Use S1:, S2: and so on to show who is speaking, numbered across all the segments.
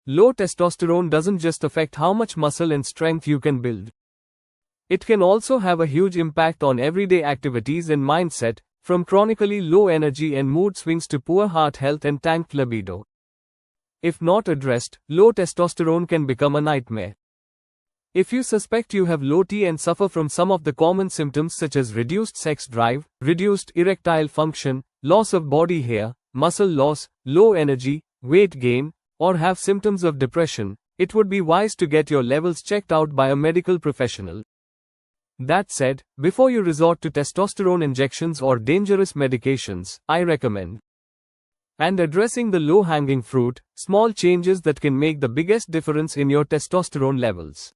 S1: Low testosterone doesn't just affect how much muscle and strength you can build. It can also have a huge impact on everyday activities and mindset, from chronically low energy and mood swings to poor heart health and tanked libido. If not addressed, low testosterone can become a nightmare. If you suspect you have low T and suffer from some of the common symptoms such as reduced sex drive, reduced erectile function, loss of body hair, muscle loss, low energy, weight gain, or have symptoms of depression, it would be wise to get your levels checked out by a medical professional. That said, before you resort to testosterone injections or dangerous medications, I recommend and addressing the low-hanging fruit, small changes that can make the biggest difference in your testosterone levels.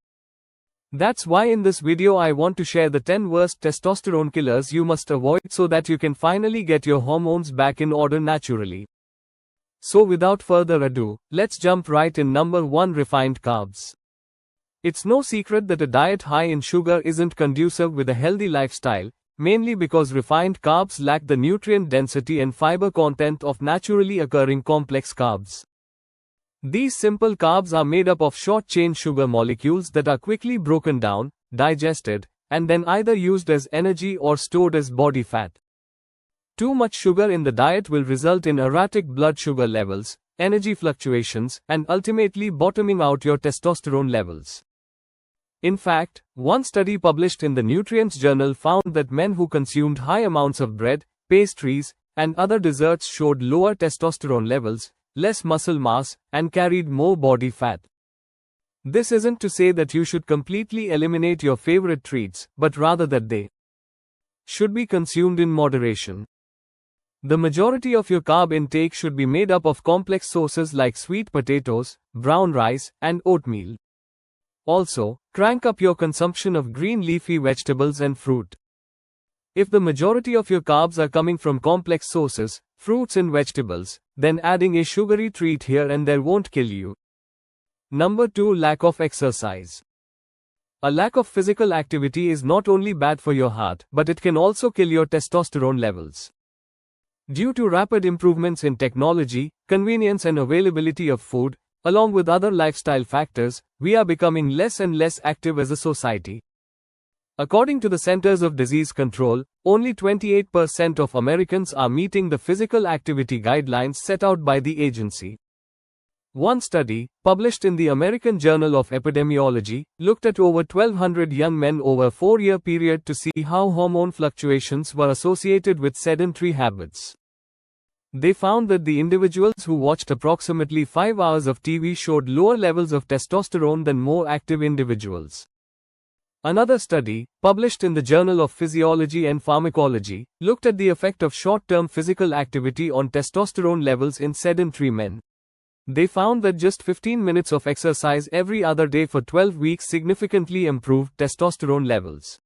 S1: That's why in this video I want to share the 10 worst testosterone killers you must avoid so that you can finally get your hormones back in order naturally. So without further ado, let's jump right in. Number 1. Refined carbs. It's no secret that a diet high in sugar isn't conducive with a healthy lifestyle, mainly because refined carbs lack the nutrient density and fiber content of naturally occurring complex carbs. These simple carbs are made up of short-chain sugar molecules that are quickly broken down, digested, and then either used as energy or stored as body fat. Too much sugar in the diet will result in erratic blood sugar levels, energy fluctuations, and ultimately bottoming out your testosterone levels. In fact, one study published in the Nutrients Journal found that men who consumed high amounts of bread, pastries, and other desserts showed lower testosterone levels, less muscle mass, and carried more body fat. This isn't to say that you should completely eliminate your favorite treats, but rather that they should be consumed in moderation. The majority of your carb intake should be made up of complex sources like sweet potatoes, brown rice, and oatmeal. Also, crank up your consumption of green leafy vegetables and fruit. If the majority of your carbs are coming from complex sources, fruits and vegetables, then adding a sugary treat here and there won't kill you. Number 2. Lack of exercise. A lack of physical activity is not only bad for your heart, but it can also kill your testosterone levels. Due to rapid improvements in technology, convenience and availability of food, along with other lifestyle factors, we are becoming less and less active as a society. According to the Centers of Disease Control, only 28% of Americans are meeting the physical activity guidelines set out by the agency. One study, published in the American Journal of Epidemiology, looked at over 1,200 young men over a 4-year period to see how hormone fluctuations were associated with sedentary habits. They found that the individuals who watched approximately 5 hours of TV showed lower levels of testosterone than more active individuals. Another study, published in the Journal of Physiology and Pharmacology, looked at the effect of short-term physical activity on testosterone levels in sedentary men. They found that just 15 minutes of exercise every other day for 12 weeks significantly improved testosterone levels.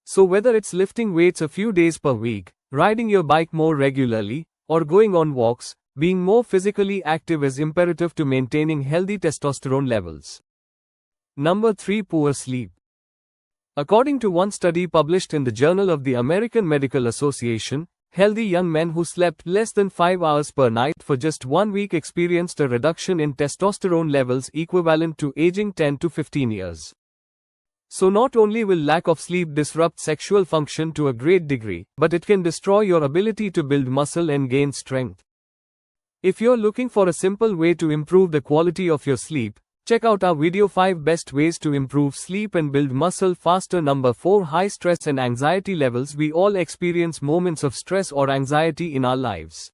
S1: So whether it's lifting weights a few days per week, riding your bike more regularly, or going on walks, being more physically active is imperative to maintaining healthy testosterone levels. Number 3. Poor sleep. According to one study published in the Journal of the American Medical Association, healthy young men who slept less than 5 hours per night for just 1 week experienced a reduction in testosterone levels equivalent to aging 10 to 15 years. So not only will lack of sleep disrupt sexual function to a great degree, but it can destroy your ability to build muscle and gain strength. If you're looking for a simple way to improve the quality of your sleep, check out our video 5 best ways to improve sleep and build muscle faster. Number 4. High stress and anxiety levels. We all experience moments of stress or anxiety in our lives.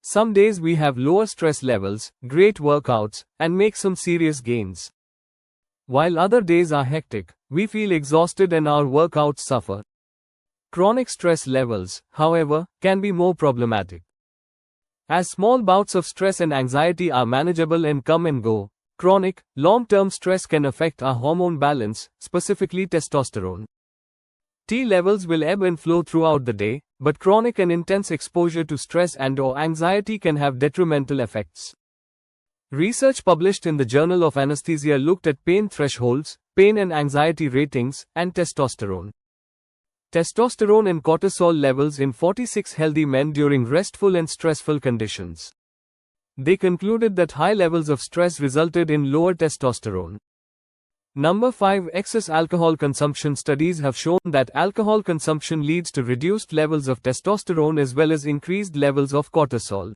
S1: Some days we have lower stress levels, great workouts, and make some serious gains. While other days are hectic, we feel exhausted and our workouts suffer. Chronic stress levels, however, can be more problematic. As small bouts of stress and anxiety are manageable and come and go, chronic, long-term stress can affect our hormone balance, specifically testosterone. T levels will ebb and flow throughout the day, but chronic and intense exposure to stress and/or anxiety can have detrimental effects. Research published in the Journal of Anesthesia looked at pain thresholds, pain and anxiety ratings, and testosterone. Testosterone and cortisol levels in 46 healthy men during restful and stressful conditions. They concluded that high levels of stress resulted in lower testosterone. Number 5. Excess alcohol consumption. Studies have shown that alcohol consumption leads to reduced levels of testosterone as well as increased levels of cortisol.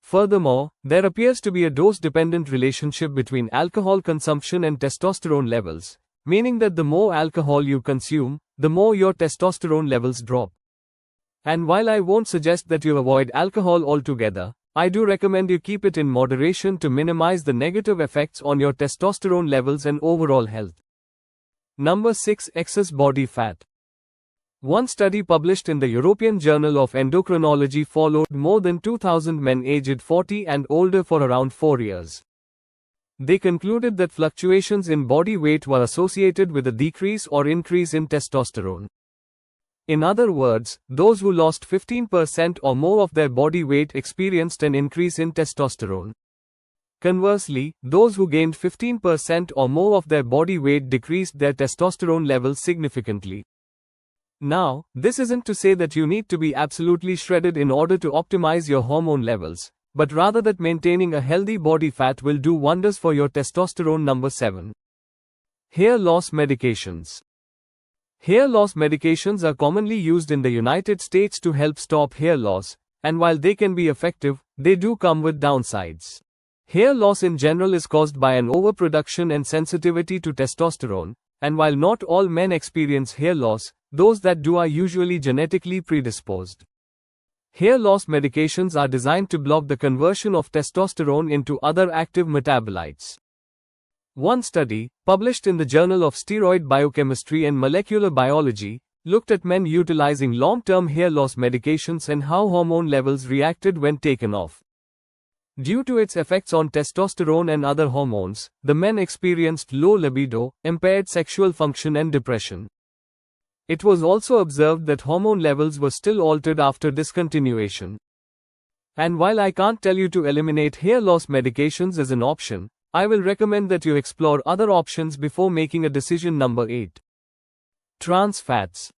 S1: Furthermore, there appears to be a dose-dependent relationship between alcohol consumption and testosterone levels, meaning that the more alcohol you consume, the more your testosterone levels drop. And while I won't suggest that you avoid alcohol altogether, I do recommend you keep it in moderation to minimize the negative effects on your testosterone levels and overall health. Number 6. Excess body fat. One study published in the European Journal of Endocrinology followed more than 2,000 men aged 40 and older for around 4 years. They concluded that fluctuations in body weight were associated with a decrease or increase in testosterone. In other words, those who lost 15% or more of their body weight experienced an increase in testosterone. Conversely, those who gained 15% or more of their body weight decreased their testosterone levels significantly. Now, this isn't to say that you need to be absolutely shredded in order to optimize your hormone levels, but rather that maintaining a healthy body fat will do wonders for your testosterone. Number 7. Hair loss medications. Hair loss medications are commonly used in the United States to help stop hair loss, and while they can be effective, they do come with downsides. Hair loss in general is caused by an overproduction and sensitivity to testosterone, and while not all men experience hair loss, those that do are usually genetically predisposed. Hair loss medications are designed to block the conversion of testosterone into other active metabolites. One study, published in the Journal of Steroid Biochemistry and Molecular Biology, looked at men utilizing long-term hair loss medications and how hormone levels reacted when taken off. Due to its effects on testosterone and other hormones, the men experienced low libido, impaired sexual function and depression. It was also observed that hormone levels were still altered after discontinuation. And while I can't tell you to eliminate hair loss medications as an option, I will recommend that you explore other options before making a decision. Number 8. Trans fats.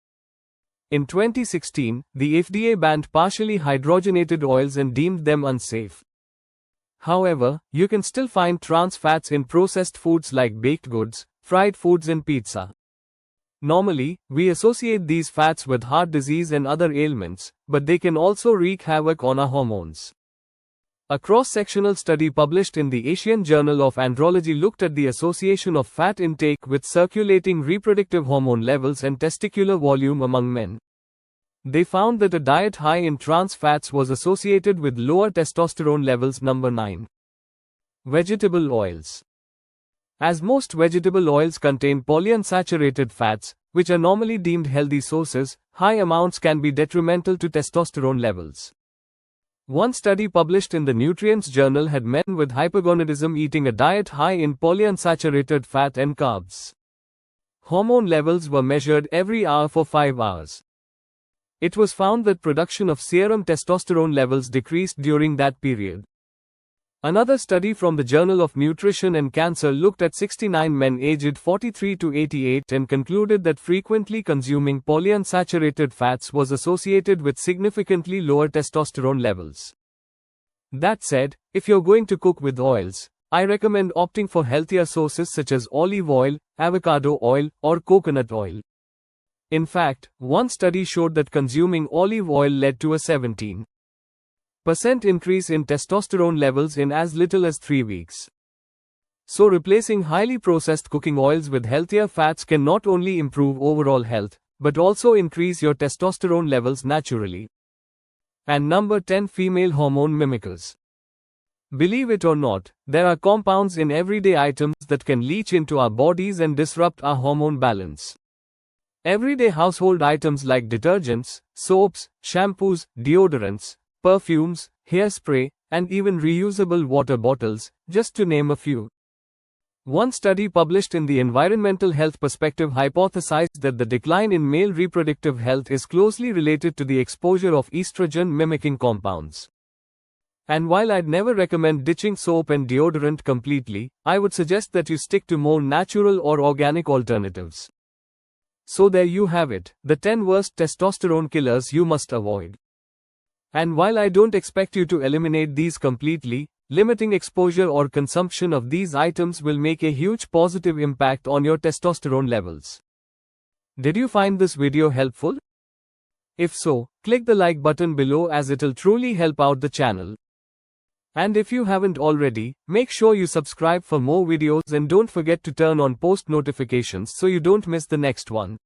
S1: In 2016, the FDA banned partially hydrogenated oils and deemed them unsafe. However, you can still find trans fats in processed foods like baked goods, fried foods and pizza. Normally, we associate these fats with heart disease and other ailments, but they can also wreak havoc on our hormones. A cross-sectional study published in the Asian Journal of Andrology looked at the association of fat intake with circulating reproductive hormone levels and testicular volume among men. They found that a diet high in trans fats was associated with lower testosterone levels. Number 9. Vegetable oils. As most vegetable oils contain polyunsaturated fats, which are normally deemed healthy sources, high amounts can be detrimental to testosterone levels. One study published in the Nutrients Journal had men with hypogonadism eating a diet high in polyunsaturated fat and carbs. Hormone levels were measured every hour for 5 hours. It was found that production of serum testosterone levels decreased during that period. Another study from the Journal of Nutrition and Cancer looked at 69 men aged 43 to 88 and concluded that frequently consuming polyunsaturated fats was associated with significantly lower testosterone levels. That said, if you're going to cook with oils, I recommend opting for healthier sources such as olive oil, avocado oil, or coconut oil. In fact, one study showed that consuming olive oil led to a 17% increase in testosterone levels in as little as 3 weeks. So replacing highly processed cooking oils with healthier fats can not only improve overall health, but also increase your testosterone levels naturally. And number 10. Female hormone mimickers. Believe it or not, there are compounds in everyday items that can leach into our bodies and disrupt our hormone balance. Everyday household items like detergents, soaps, shampoos, deodorants, perfumes, hairspray, and even reusable water bottles, just to name a few. One study published in the Environmental Health Perspective hypothesized that the decline in male reproductive health is closely related to the exposure of estrogen-mimicking compounds. And while I'd never recommend ditching soap and deodorant completely, I would suggest that you stick to more natural or organic alternatives. So there you have it, the 10 worst testosterone killers you must avoid. And while I don't expect you to eliminate these completely, limiting exposure or consumption of these items will make a huge positive impact on your testosterone levels. Did you find this video helpful? If so, click the like button below as it'll truly help out the channel. And if you haven't already, make sure you subscribe for more videos and don't forget to turn on post notifications so you don't miss the next one.